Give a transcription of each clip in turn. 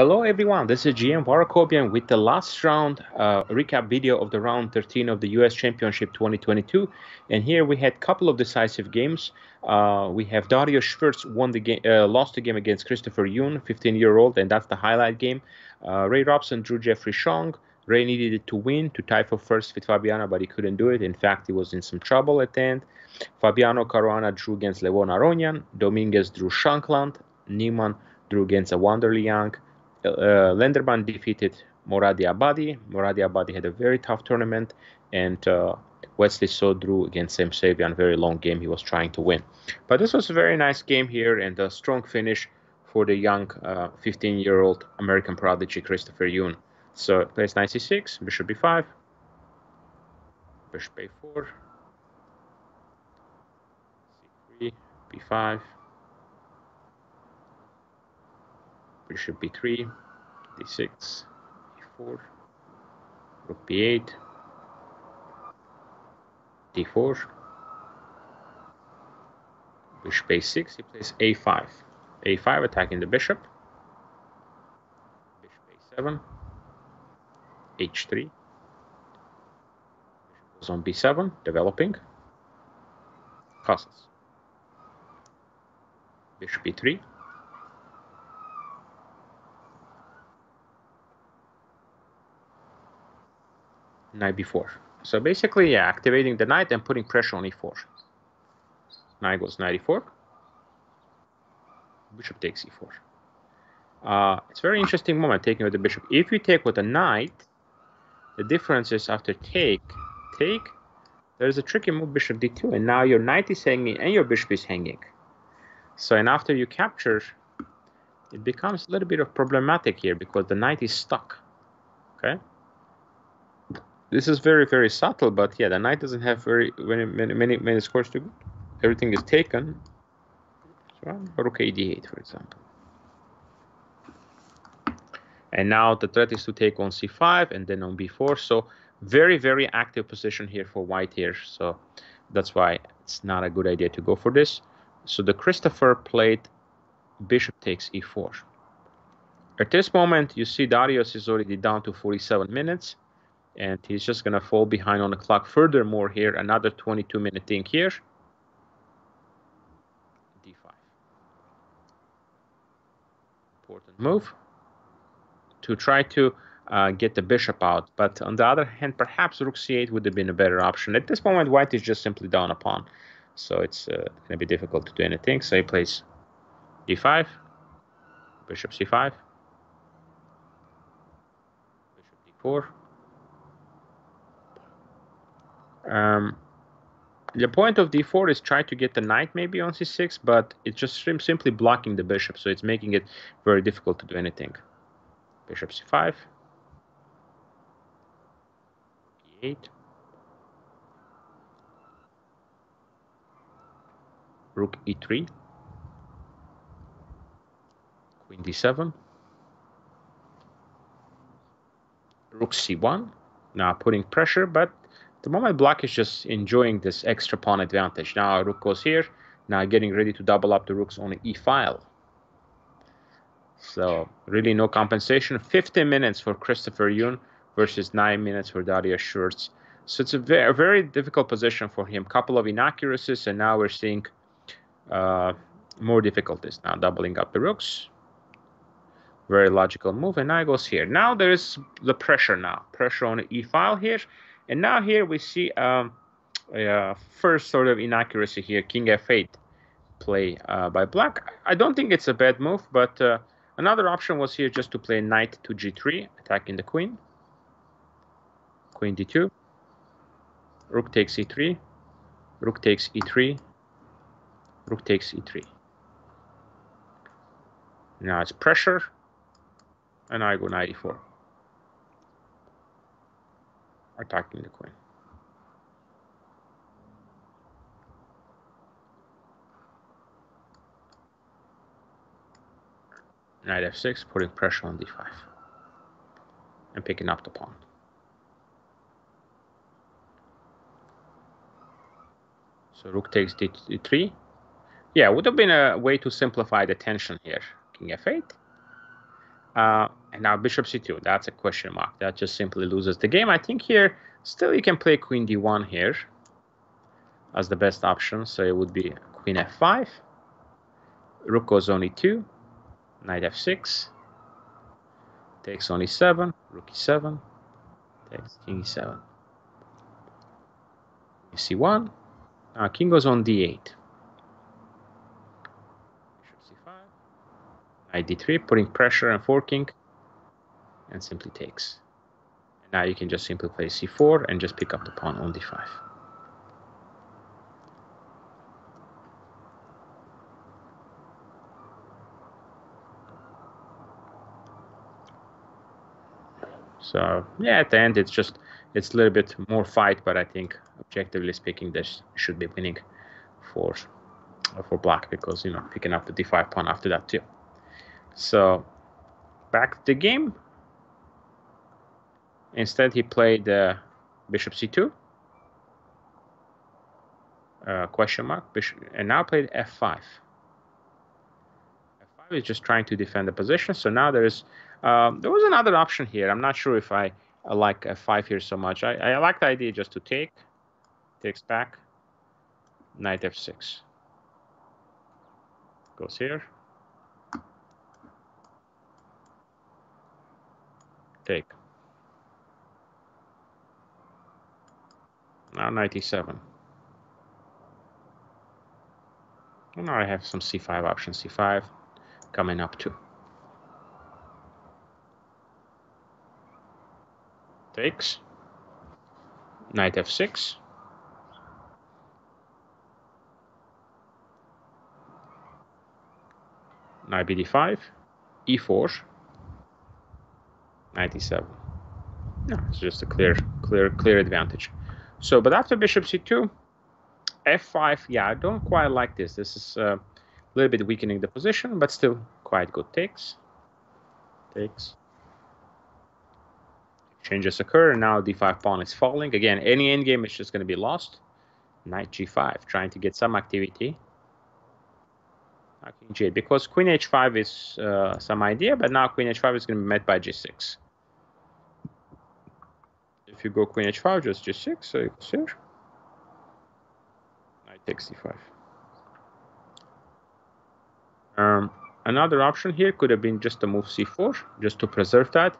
Hello everyone, this is GM Var Akobian with the last round recap video of the round 13 of the US Championship 2022. And here we had a couple of decisive games. We have Dario Schwartz won the game, lost the game against Christopher Yoo, 15-year-old, and that's the highlight game. Ray Robson drew Jeffrey Chong. Ray needed it to win to tie for first with Fabiano, but he couldn't do it. In fact, he was in some trouble at the end. Fabiano Caruana drew against Levon Aronian. Dominguez drew Shankland. Niemann drew against Wanderly Young. Lenderman defeated Moradi Abadi. Moradi Abadi had a very tough tournament, and Wesley So drew against Sam Savian. Very long game he was trying to win. But this was a very nice game here and a strong finish for the young 15-year-old American prodigy Christopher Yoo. So plays knight c6, bishop b5, bishop a4, c3, b5, bishop b3, d6, e4, rook b8, d4, bishop a6, he plays a5, a5 attacking the bishop, bishop a7, h3, bishop goes on b7, developing, castles, bishop e3, knight b4. So basically, yeah, activating the knight and putting pressure on e4. Knight goes knight e4. Bishop takes e4. It's a very interesting moment taking with the bishop. If you take with a knight, the difference is after take, there's a tricky move bishop d2, and now your knight is hanging and your bishop is hanging. So, and after you capture, it becomes a little bit of problematic here because the knight is stuck. Okay. This is very, very subtle, but yeah, the knight doesn't have very many scores to go. Everything is taken. So, rook a d8, for example. And now the threat is to take on c5 and then on b4. So very, very active position here for white here. So that's why it's not a good idea to go for this. So the Christopher played bishop takes e4. At this moment, you see Darius is already down to 47 minutes. And he's just going to fall behind on the clock. Furthermore, here, another 22-minute thing here. d5. Important move to try to get the bishop out. But on the other hand, perhaps rook c8 would have been a better option. At this moment, white is just simply down a pawn. So it's going to be difficult to do anything. So he plays d5, bishop c5, bishop d4. The point of d4 is try to get the knight maybe on c6, but it's just simply blocking the bishop, so it's making it very difficult to do anything. Bishop c5, e8, rook e3, queen d7, rook c1, now putting pressure, but the moment black is just enjoying this extra pawn advantage. Now rook goes here, now getting ready to double up the rooks on the e-file. So really no compensation. 15 minutes for Christopher Yoo versus 9 minutes for Darius Schwartz. So it's a very difficult position for him. Couple of inaccuracies, and now we're seeing more difficulties. Now doubling up the rooks. Very logical move, and now it goes here. Now there is the pressure now. Pressure on the e-file here. And now here we see first sort of inaccuracy here. King f8 play by black. I don't think it's a bad move, but another option was here just to play knight to g3, attacking the queen. Queen d2. Rook takes e3. Rook takes e3. Rook takes e3. Now it's pressure. And I go knight e4. Attacking the queen. Knight f6, putting pressure on d5. And picking up the pawn. So rook takes d3. Yeah, would have been a way to simplify the tension here. King f8. And now bishop c2, that's a question mark. That just simply loses the game. I think here, still you can play queen d1 here as the best option. So it would be queen f5, rook goes on e2, knight f6, takes on e7, rook e7, takes king e7, c1. Now king goes on d8, bishop c5, knight d3, putting pressure and forking, and simply takes. And now you can just simply play c4 and just pick up the pawn on d5. So yeah, at the end it's a little bit more fight, but I think objectively speaking, this should be winning for black, because picking up the d5 pawn after that too. So back to the game. Instead, he played bishop c2, question mark, bishop, and now played f5. f5 is just trying to defend the position. So now there was another option here. I'm not sure if I like f5 here so much. I like the idea just to takes back, knight f6. Goes here. Take. Now knight e7. And now I have some c5 option, c5 coming up too. Takes. Knight f6. Knight bd5. e4. Knight e7. No, it's just a clear advantage. So, but after bishop c2, f5, yeah, I don't quite like this. This is a little bit weakening the position, but still quite good. Takes. Changes occur, and now d5 pawn is falling. Again, any endgame is just going to be lost. Knight g5, trying to get some activity. King g8, because queen h5 is some idea, but now queen h5 is going to be met by g6. If you go queen h5, just g6, so you go here. Knight takes d5. Another option here could have been just to move c4, just to preserve that,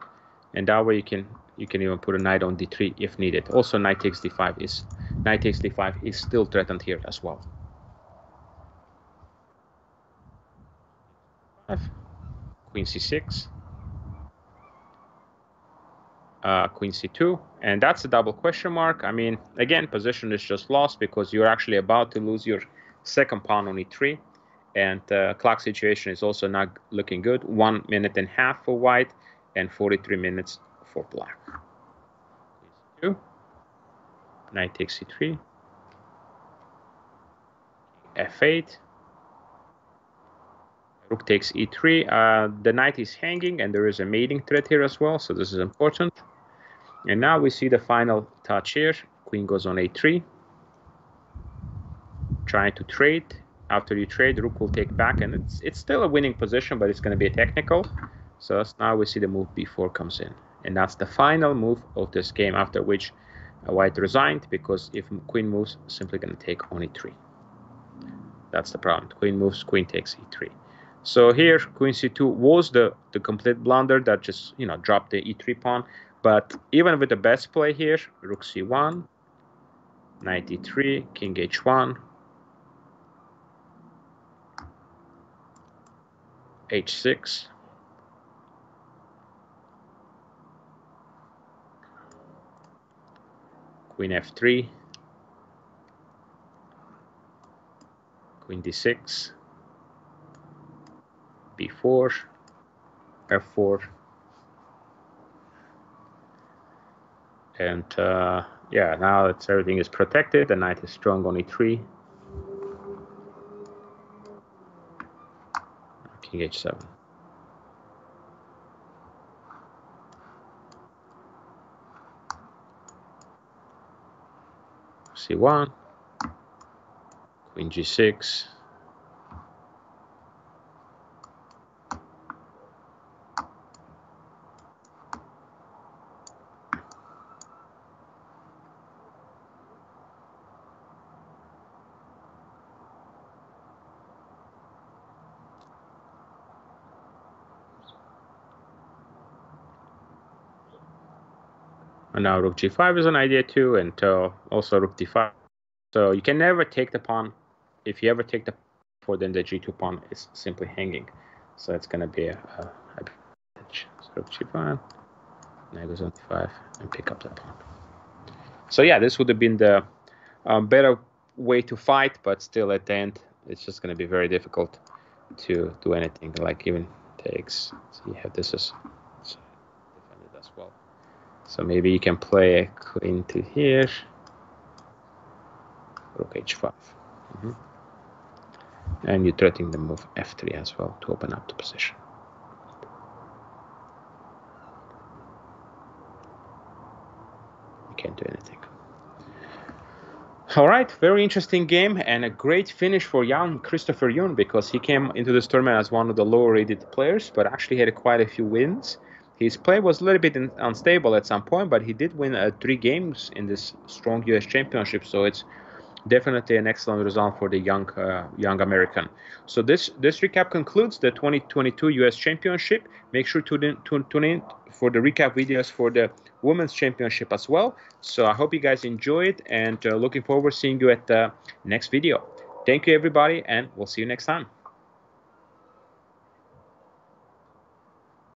and that way you can even put a knight on d3 if needed. Also, knight takes d5 is still threatened here as well. Queen c6, queen c2, and that's a double question mark. I mean, again, position is just lost because you're actually about to lose your second pawn on e3, and clock situation is also not looking good. 1.5 minutes for white and 43 minutes for black. Queen c2, knight takes c3, f8, rook takes e3. The knight is hanging, and there is a mating threat here as well, so this is important. And now we see the final touch here. Queen goes on a3, trying to trade. After you trade, rook will take back, and it's still a winning position, but it's going to be a technical. So now we see the move b4 comes in, and that's the final move of this game, after which white resigned, because if queen moves, simply going to take on e3. That's the problem. Queen moves, queen takes e3. So here, queen c2 was the complete blunder that just dropped the e3 pawn. But even with the best play here, rook c1, knight e3, king h1, h6, queen f3, queen d6, b4, f4, and yeah, now that everything is protected, the knight is strong on e3, king h7. c1, queen g6, And now rook g5 is an idea too, and also rook d5. So you can never take the pawn. If you ever take the pawn, then the g2 pawn is simply hanging. So it's going to be a advantage. So rook g5, now goes on d5, and pick up the pawn. So yeah, this would have been the better way to fight, but still at the end, it's just going to be very difficult to do anything, like even takes. So you have this as defended as well. So maybe you can play a queen to here, rook h5. And you're threatening the move f3 as well to open up the position. You can't do anything. All right, very interesting game and a great finish for young Christopher Yoo, because he came into this tournament as one of the lower rated players, but actually had quite a few wins. His play was a little bit unstable at some point, but he did win 3 games in this strong US championship, so it's definitely an excellent result for the young American. So this recap concludes the 2022 US Championship. Make sure to tune in for the recap videos for the Women's Championship as well. So I hope you guys enjoyed, and looking forward to seeing you at the next video. Thank you, everybody, and we'll see you next time.